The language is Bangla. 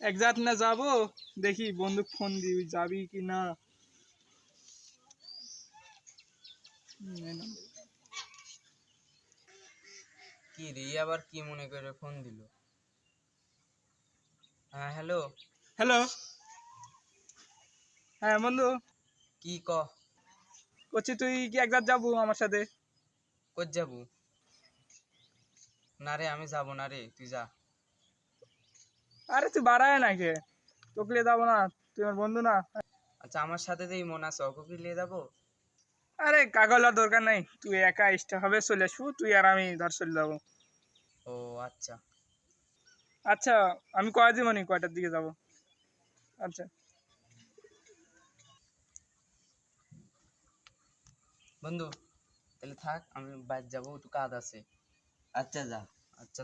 এক জাত না যাবো, দেখি বন্ধু ফোন দিবি, যাবি কি না। কি রে আবার কি মনে করে ফোন দিল? হ্যাঁ হ্যালো। হ্যালো, হ্যাঁ বন্ধু। কি করছি তুই কি এক জাত যাবো আমার সাথে? কই যাবো? না রে আমি যাব না রে, তুই যা। আরে তুই বাড়ায় না কে, তোকে নিয়ে যাবো না? তুই আমার বন্ধু না? আচ্ছা আমার সাথে যে মন আছে ওকে কি নিয়ে যাবো? আরে কাগলার দরকার নাই, তুই একা ইচ্ছা হবে চলে আসবো, তুই আর আমি ধর চলে যাবো। ও আচ্ছা। আচ্ছা, আমি কয় দিব নি, কয়টার দিকে যাব? আচ্ছা। বন্ধু তাহলে থাক, আমি বাইরে যাবো, একটু কাজ আছে। আচ্ছা যা। আচ্ছা।